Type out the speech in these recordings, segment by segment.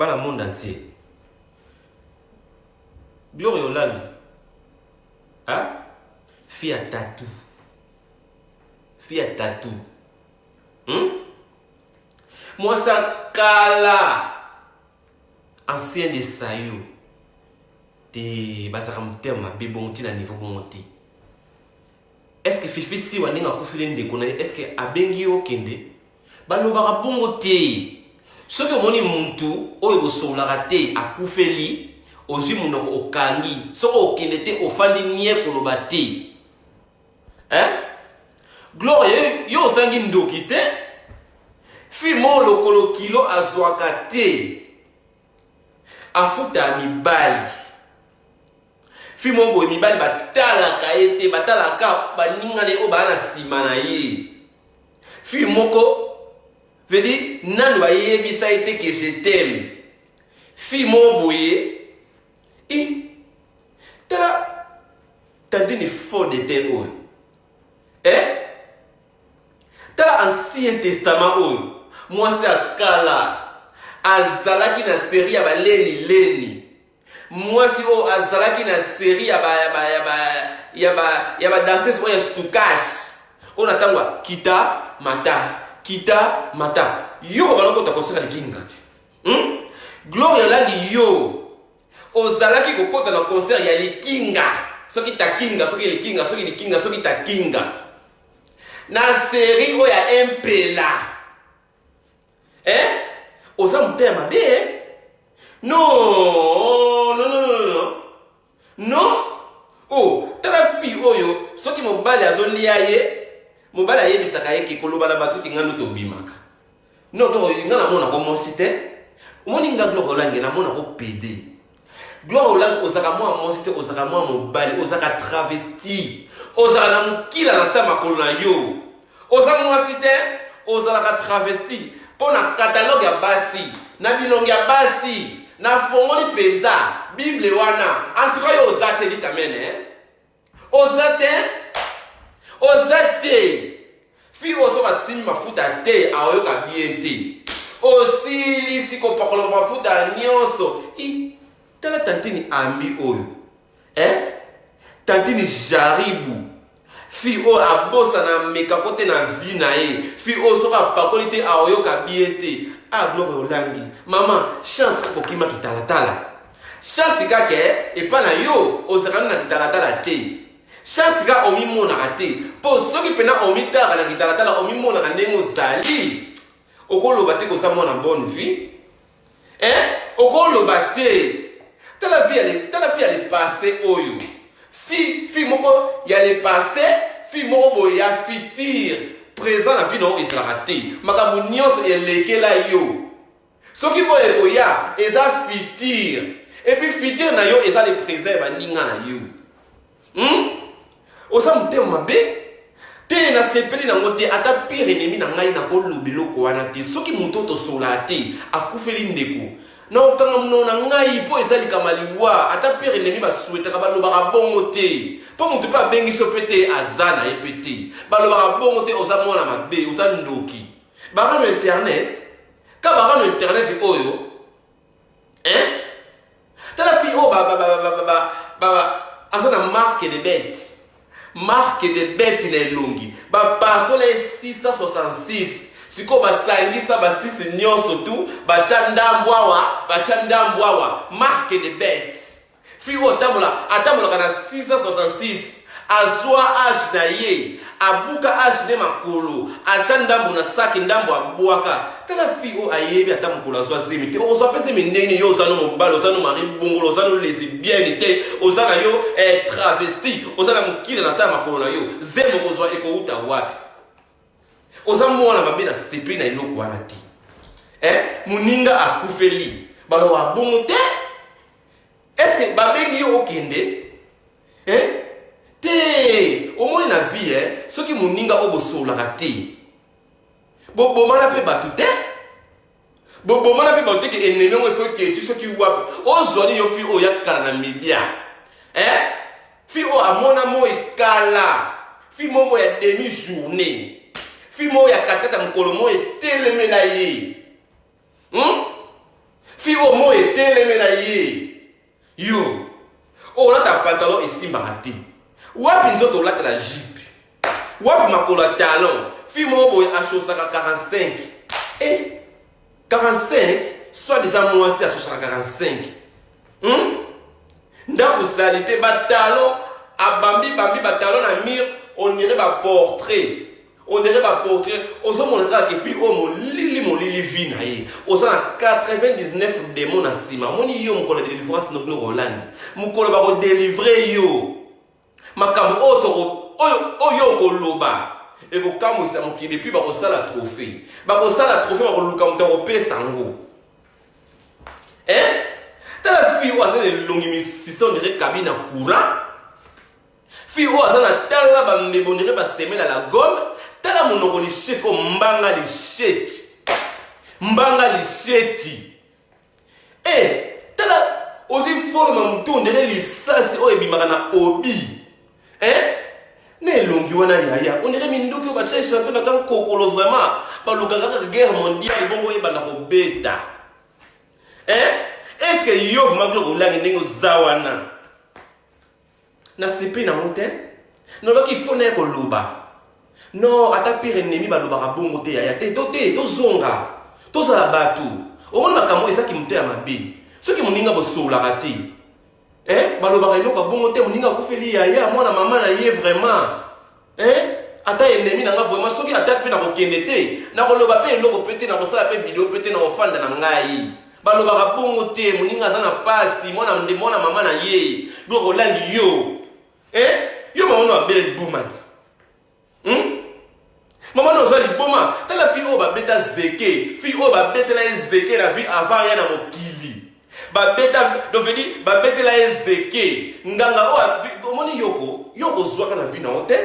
dans le monde entier. Gloria Olali. Hein? Fille à tatou. Fille à tatou. Moi, ça kala. Ancien de Sayo. Te basaram terme ma bébon ti na niveau monté. Est-ce que Fifi si wani nga kufile ndeko est-ce que abengi o kende? Balobaka bongo te. Soki omoni muntu oyo bosolaka te akufeli ozwi munoko okangi soko okende te ofandi nie koloba te. Hein? Gloria yo ozangi ndoki te. Fi mo lokolo kilo azwaka te. Afuta mibali. Fi mo boy mibali batalaka ete batalaka baningane o bana simana ye. Fi moko veut dire nan wa yebisa ete que je t'aime. Fi mo boye tala tandini faux de te. Tala Ancien Testament oyo. Moi c'est akala. Azalaki na série ya ba leni. Moi si o azalaki na série ya ba danseuse oyo stukas. On attend kita mata. Yo baloko ta concert de kingati. Gloria langi yo. Ozalaki kokota na concert ya likinga. Soki ta kinga, soki likinga, soki ta kinga. Na série oya impela. Oza mutema be? Non. Oh, tala fi oyo, soki mobali azolia ye, mobali ayebisaka ye ke koloba na batu kingano to bimaka. Non, to ngana mona ko mosite. Omoni nga Gloria Olange na mona ko PD. Gloria Olange ozaka mwa mosite, ozaka mwa mobali, ozaka travesti. Ozaka na mukila na sama kolona yo. Ozaka mosite, ozaka travesti. Pona catalogue ya basi, na bilongi ya basi, na fongoli penza, Bible wana, en tout cas yo ozate dit amen Ozate. Fi oso basimi mafuta te, aoyoka bien te. Osili siko pakolo mafuta nyonso. Tala tantini ambi oyo. Tantini jaribu. Fi o abosa na meka kote na vie na ye. Fi o soka pakoli te aoyoka bien te. Gloria Olange. Maman, chance kokima kitalatala. Chance kake epa na yo ozakana na kitalatala te. Chance ka omi mona te. Po soki pena omi taka na kitalatala omi mona na ndenge ozali. Okoloba te kosa mona bonne vie. Okoloba te. Tala vie elle passé oyo. Fi moko ya le passé, fi moko bo ya futur. Présent la vie non isla te. Makambo nyonso elekela yo. Soki bo ekoya eza futur. Et puis futur na yo eza le présent ba ninga na yo. Osa mutema mabe te na sepeli na ngote ata pire ennemi na ngai na ko lobeloko wana te. Soki muto to sola te akufeli ndeko. Na okanga mona ngai po ezali kamaliwa ata pire ennemi ba souhaitaka balobaka bongo te. Po mutu pa bengi sopete azana epete. Balobaka bongo te osa mona mabe osa ndoki. Bara no internet. Ka bara no internet oyo. Tala fi o azana marque de bête. Marque de bête na longi. Ba pasole 666. Siko basangisa ba 6 nyonso tu ba ndambwawa marque de bête. Fi o atamola kana 666 azwa âge na ye abuka âge de makolo atandambo na saki ndambo abwaka tala fi o ayebi atamukolo azwa zemi te o pese minene yo ozano mobalo ozano mari bongolo ozano lesbienne te ozana yo travesti ozana mukile na sa makolo na yo zemo kozwa ekouta wapi ozamona mabe na sepi na eloko wana ti muninga akufeli balo abongo te. Est-ce que babengi yo okende te omoni na vie soki muninga obosolaka te bobomana pe batu te bobomana pe batu te ke ennemi ngo efo ke ti soki wapi ozwani yo fi oyo yakala na media fi o amona mo ekala fi mo ya demi journée fi mo ya katata mukolo mo etelemela ye Fi o mo eteleme na ye. Yo. O la ta pantalon esimbaka te. Wapi nzoto olata la jipe. Wapi makolo ya talon. Fi mo boye achosaka 45. Eh 45 soit disant moi aussi achosaka 45. Ndako salite ba talon abambi batalon na mire, on dirait ba portrait. On dirait ba portrait. On se montre que fi o mo lili vina ye. On a 99 démons na sima. Moni yo mukolo délivrance no glo Roland. Mukolo ba ko délivrer yo. Makambo oyo koloba. Et ko kamo sa mokili puis ba ko sala trophée. Ba ko sala trophée ba ko luka mutaro pesa ngo. Tala fi o azana longimi sisa on dirait cabine à courant. Fi o azana tala ba mbebo dirait ba semela la gomme. Tala monoko li sheti o mbanga li sheti. Mbanga li sheti. Tala ozi forme mutu on dirait lisasi o ebimaka na obi. Ne longi wana yaya. On dirait minduki o bacha chanter na kan kokolo vraiment. Ba lukaka guerre mondiale bongo ebanda ko beta. Est-ce que yo maglo ko langi ndenge zawana? Na sipi na mote? No loki fone ko luba. No ata pire ennemi ba luba ka bongo te yaya te to zonga. To za batu. O mona makambo ezaki mute ya mabe. Soki moninga bosola kati. Baloba ka iloko bongo te moninga ko feli yaya mwana mama na ye vraiment. Ata ennemi na nga vraiment soki attaque pe na ko kende te. Na ko loba pe eloko pete na ko sala pe vidéo pete na ko fanda na ngai. Baloba ka bongo te moninga za na pasi mwana mama na ye. Do ko langi yo. Yo mama no abel bomat. Maman no zali boma, tala fi o ba beta zeke, fi o ba beta la zeke la vie avant ya na mokili. Ba beta do vedi ba beta la zeke. Nganga o moni yoko zwaka na vie na hotel.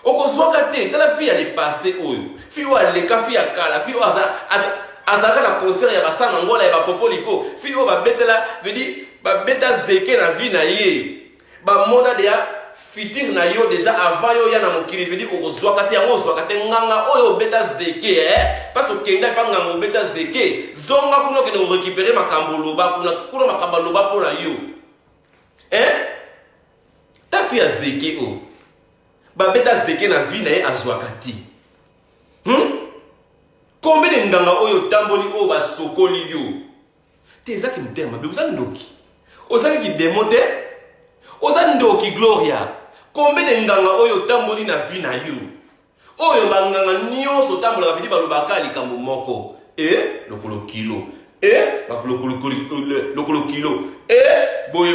Oko zwaka te, tala fi ya le passé oyo. Fi o le ka fi ya kala, fi o azaka na concert ya basana ngola ya ba popo lifo. Fi o ba beta la vedi ba beta zeke na vie na ye. Ba mona de ya fitir na yo déjà avant yo ya na mokili vedi ko zwaka te yango zwaka te nganga oyo beta zeke parce que kenda pa nganga beta zeke zonga kuno ke no récupérer makambo loba kuna makambo loba pour yo ta fi ya zeke o ba beta zeke na vie na ye azwaka te combien de nganga oyo tamboli o ba sokoli yo te ezaki mtema be uzandoki ozaki ki demote ozandoki gloria combien de nganga oyo tamboli na vie na yo oyo banganga nyonso tambola vidi balobaka likambo moko lokolo kilo lokolo kilo boye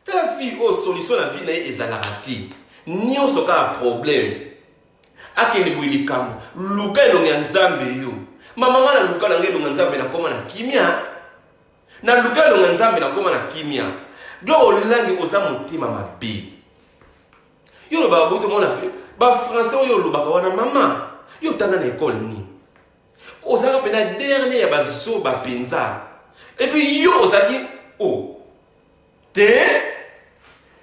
ta vie o solution na vie na ye ezalaka te nyonso kaka problème akende boye likambo luka elongo ya nzambe yo mamanga na luka na ngai elongo ya nzambe nakoma na kimia na luka elongo ya nzambe nakoma na kimia do olangi oza motima mabe yo loba boto mona fe ba français oyo lobaka wana mama yo tanga na école ni ozaka pena dernier ya bazoba penza et puis yo ozaki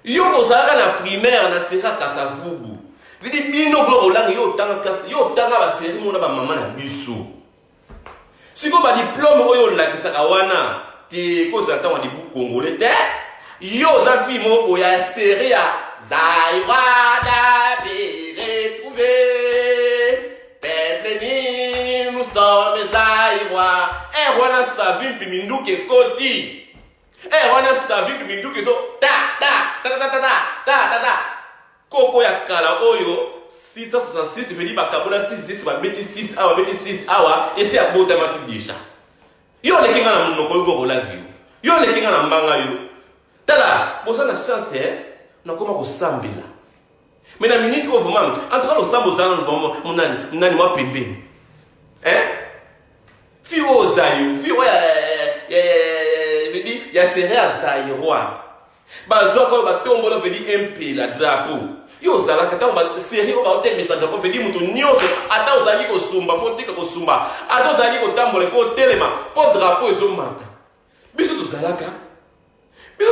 yo ozaka na primaire na sera Kasavubu vidi bino glo olangi yo tanga classe yo tanga ba série mona ba mama na biso siko ba diplôme oyo lakisaka wana te ko za tanga di bu congolais te yo za fi mo oya série ya Zaïra d'abi retrouvé peuple ni nous sommes Zaïrois wana sa vie pi minduke koti wana sa vie pi minduke so ta koko ya kala oyo 666 vedi bakabola 66 ba beti 6 awa ese ya bota ma pi déjà yo le kinga na munoko yo golagi yo le kinga na mbanga yo tala bosa na chance nakoma kosambela mais na minute o vraiment en tout cas le sambo zana no munani wa pembeni fi o zayo fi o ya vedi ya seria zairoi bazwa ko ba tombola vedi MP la drapeau yo zala kata ba série o ba hotel message drapeau vedi mutu nyonso ata ozali ko sumba fo tika ko sumba ata ozali ko tambola fo telema po drapeau ezo mata biso to zalaka te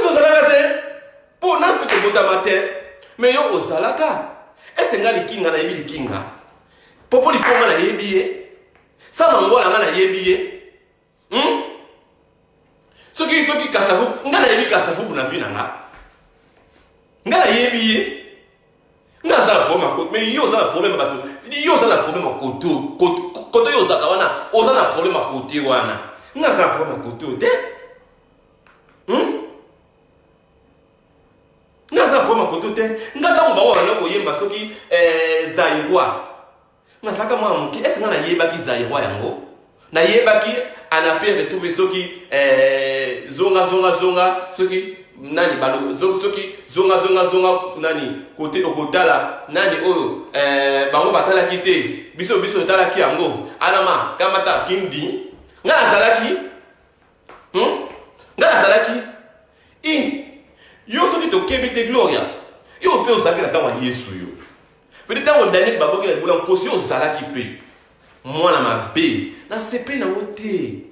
po na pete bota matin mais yo ozalaka esenga likinga na yebi likinga popo liponga na yebi Ça mangola nga na yebiye. Soki kasavu, nga na yebi kasavu na vie na nga. Nga na yebiye. Nga za problème ko, mais yo za problème bato. Yo za na problème koto. Koto yo za kawana, o za na problème kote wana. Nga za problème koto te. Nga za problème koto te. Nga ta mba wana ko yemba soki Zaïrois. Nga saka mwa muki, est-ce nga na yebaki Zaïrois yango? Na yebaki ana pe retrouver soki zonga soki nani balo soki zonga nani côté okotala nani oyo bango batala kite biso tala ki yango anama kamata kindi ngala zalaki yo soki to kebite gloria yo pe osaki na tango Yesu yo peut-être tango Daniel baboki na bula kosi ozalaki pe mwana mabe na sepe na wote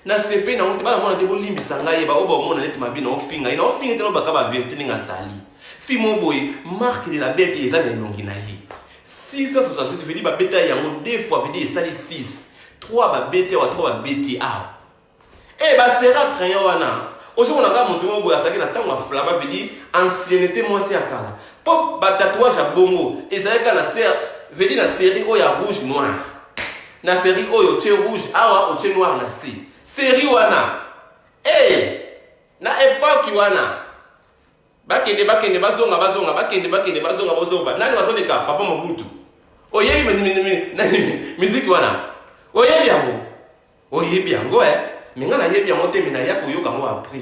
na sepe na wote bana mwana te bolimbisa ngai ba oba mona net mabe na ofinga ina ofinga te no bakaba vérité ninga sali fi mo boy marque de la bête eza na longi na ye 666 veut dire ba beta yango deux fois veut dire sali 6 3 ba bête wa 3 ba bête a ba sera crayon wana aussi on a ga moto mo boy asaki na tango flama veut dire ancienneté moi c'est akala pop ba tatouage a bongo ezalaka na ser veut dire na série o ya rouge noir na série oyo tche rouge awa o tche noir na si série wana na époque wana bakende bazonga bozoba nani bazoleka papa Mobutu oyebi musique wana oyebi yango minga na yebi yango te mina ya koyoka ngo après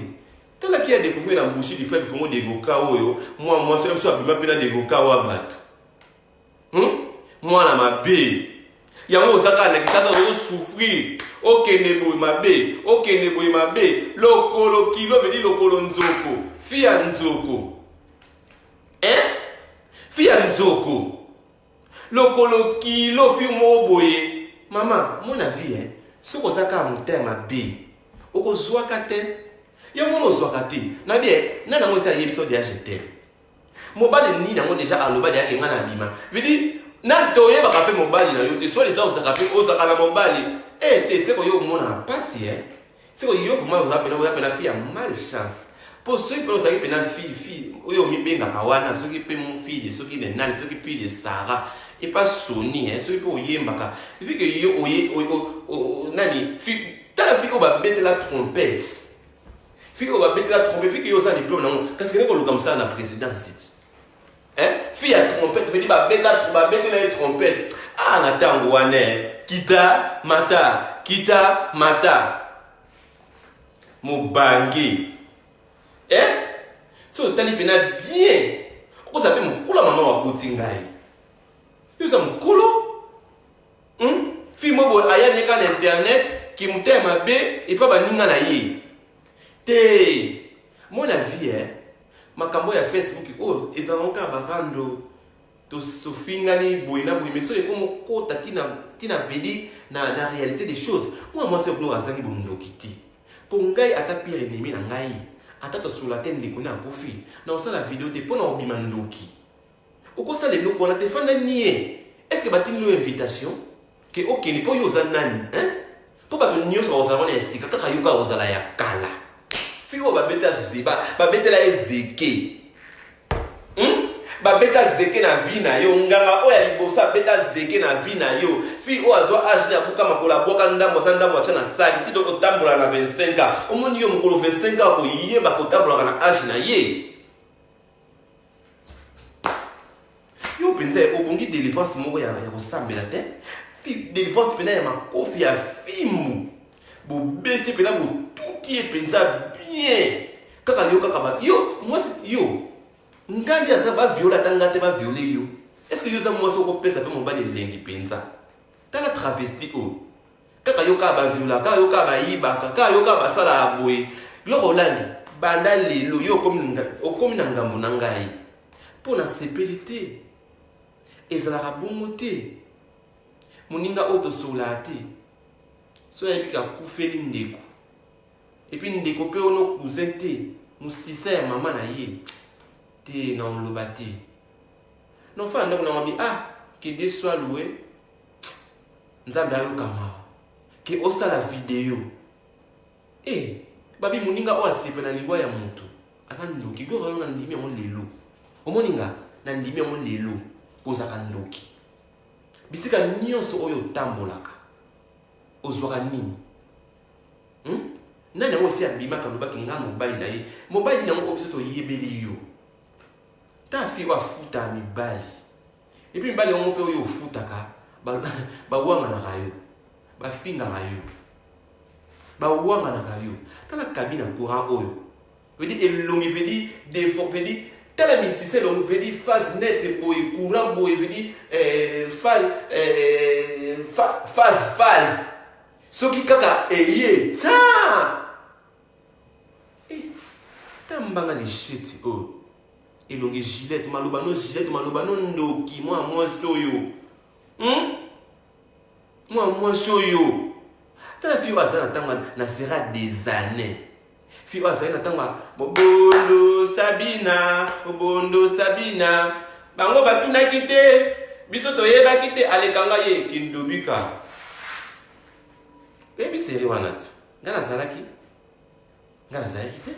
tala qui a découvert la bouche du fleuve Congo de Goka oyo moi so abima pena de Goka wa batu moi na mabe yango osaka na kitasa ozo souffrir okende boy mabe lokolo kilo veut dire lokolo nzoko fia nzoko lokolo kilo fi mo boye mama mon avis soko osaka mutema mabe okozwaka te yango no zwaka te na bien nana mo sa yebiso de acheter mobile ni nango déjà aloba ya kenga na bima veut dire na toye bakape mobali na yo te soit les gens osakape osakala mobali te seko yo mona pasi seko yo kuma uzapena fi ya malchance po soki pe osaki pena fi oyo mibengaka wana soki pe mon fille soki ne nani soki fille de Sarah et pas Sony soki pe oyembaka vu que yo nani fi ta fi oba bete la trompette vu que yo ça diplôme nango parce que ne ko comme ça na présidence fille à trompette, veut dire bah bête la trompette. Ah natango wane kita mata mobangi so tali pena bien ko ça fait mukula mama wa kutingai yo ça mukulu fille mo bo aya ni ka internet ki mutema be et pas baninga na ye te mon avis makambo ya Facebook ezalonka barando to sofingani boina mais so ekomo kota tina vedi na réalité des choses moi c'est gloire azangi bondokiti pongai ata pire ennemi na ngai ata to sur la tête ndeko na kofi na osala vidéo te pona obima ndoki okosa le loko na defanda nie est-ce que batini lo invitation que ni po yo zanani po bato nyoso osala na esika kaka yoka osala ya kala figo babeta ziba babeta la ezeke babeta zeke na vie na yo nganga oya libosa beta zeke na vie na yo fi o azwa age na buka makola boka ndambo sa ndambo acha na saki ti doko tambola na 25 ans omoni yo mukolo 25 ans ko yeba ko tambola na age na ye yo penza obongi délivrance moko ya kosambela te fi délivrance pena ya makofi ya fimu bo beti pena bo tuki penza bien kaka yo kaka ba yo moi yo ngandi aza ba viola tanga te ba violer yo est-ce que yo za moi soko pesa pe mo ba de lengi penza tala travesti o kaka yo ka ba viola kaka yo ka ba yiba kaka yo ka ba sala aboy loko landi banda lelo yo komi na ngambo na ngai po na sepelité ezala bongo te moninga oto sola te so ya bika kufeli ndeko et puis ndeko pe ono cousin te musisa ya mama na ye te na oloba te non fa ndako na ngobi que Dieu soit loué nzambe ayoka mawa ke osala video babi moninga oyo asepe na liwa ya moto aza ndoki go ralo na ndimi yango lelo omoninga na ndimi yango lelo kozaka ndoki bisika nyonso oyo otambolaka ozwaka nini nani yango esi abimaka lobaki nga mobali na ye mobali nango obiso toyebeli yo ta fi oyo afutaka mibali epi mibali yango mpe oyo ofutaka bawanganaka yo bafingaka yo bawanganaka yo tala kabina courant oyo veut dire elongi veut dire défaut veut dire tala misise elongi veut dire phase nette boye courant boye veut dire phase soki kaka eye tambanga lisheti oyo elongi gilette maloba no ndoki mwa mwasi oyo mwasi oyo tala fi oyo aza na ntango na sera des années fi oyo azali na ntango mobondo sabina bango batunaki te biso toyebaki te alekanga ye kindobika ebi seri wana ti nga nazalaki te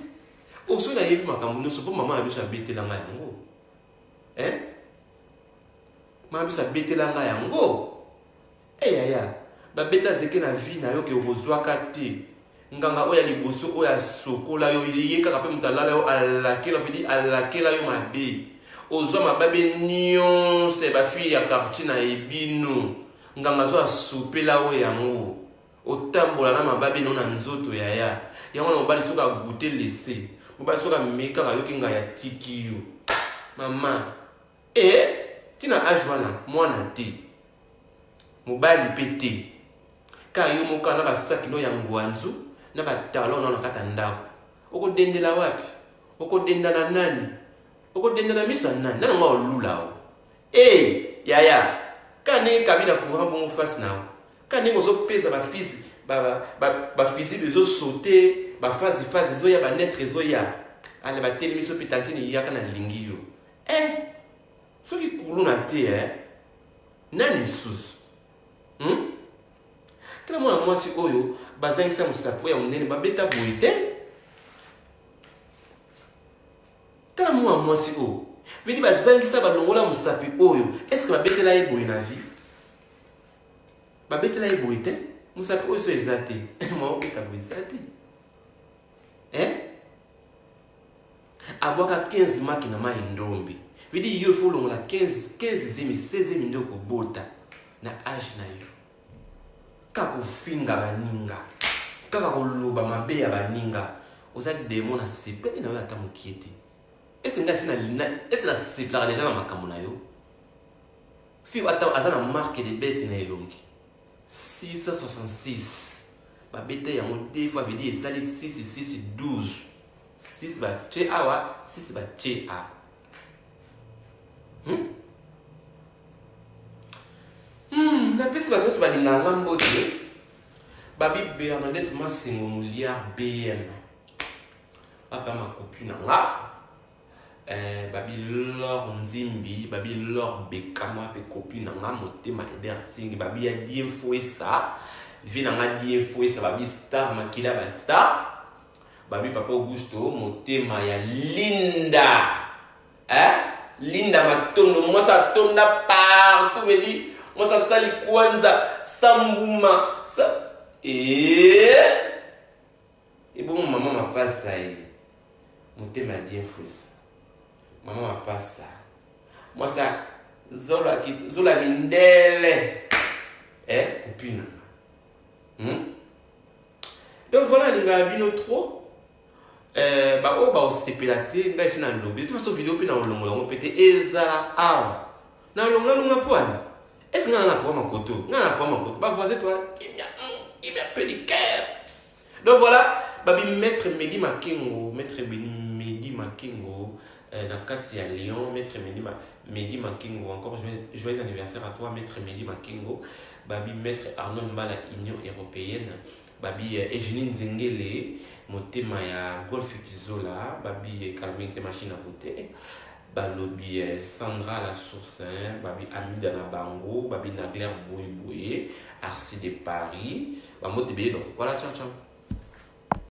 osoki nayebi makambo nyonso mpo mama na biso abetelanga yango mama biso abetelanga yango eyaya babeta zeke na vi na yo ke okozwaka te nganga oyo ya liboso oyo asokola yo ye kaka mpe moto alala yo alakela yo mabe ozwa mababe nyonso bafi ya quartier na ebino nganga zo asopela oyo yango otambola na mababe no na nzoto yaya yango na mobali soki agute lese mobali soki amekaka yoki nga ya tiki yo mama tina age wana mwana te mobali mpe te ka yo moka na basaki no ya ngwanzu na batalon no na kata ndako okodendela wapi okodenda na nani okodenda na miso nani nani nga olula o yaya ka ndenge kabina courant bongo face na o ka ndenge ozopesa bafizi bafizi bezosaute bafazi ezoya banetre ezoya ale batelemi so mpe tantini yaka na lingi yo soki kuluna te nani lisusu tala mwana mwasi oyo bazangisa mosapi oyo ya monene babeta boye te tala mwana mwasi oyo vedi bazangisa balongola mosapi oyo eske babetela ye boye na vie babetela ye boye te mosapi oyo so eza te maobeta boye eza te abwaka 15 maki na mai ndombe vedi yo ifo olongola 16 nde okobota na age na yo kaka kofinga baninga kaka koloba mabe ya baninga oza demo na sepeli na yo ata mokie te ese na seplaka deja na makambo na yo fi ata aza na marque de bete na elongi 666 babete yango 2 fois vedi esali 6 12 6 bache awa 6 bache a napesi banyonso balinganga mbote babi Bernadette Masengo Mouliard BM papa makopi na nga babi Laure Nzimbi babi Laure Bekama pe kopi na nga motema eder tingi babi ya die fouessa vi na nga die fouessa babi star makila ba star babi papa Augusto motema ya Linda Linda matondo mosa tonda partout veli mosa sali kwanza sambuma sa bon maman m'a pas ça motema bien fouessa maman m'a pas ça moi ça zola mindele copine donc voilà linga bino trop ba osepela te ngai sina lobi de toute façon vidéo pe na olongolongo pete ezala awa na olongolongo poani est-ce nga na pour makoto nga na pour makoto ba voisin toi il y a peu de cœur donc voilà babi maître Mehdi Makengo na kati ya Lyon maître Mehdi Makengo encore joyeux anniversaire à toi maître Mehdi Makengo babi maître Arnaud Mbala Union européenne babi Eugénie Nzengele motema ya Golf Kizola babi Carmen te machine à voter balobi Sandra la source babi Amida na bango babi Nagler boy Arcy de Paris. Voilà, ciao, ciao.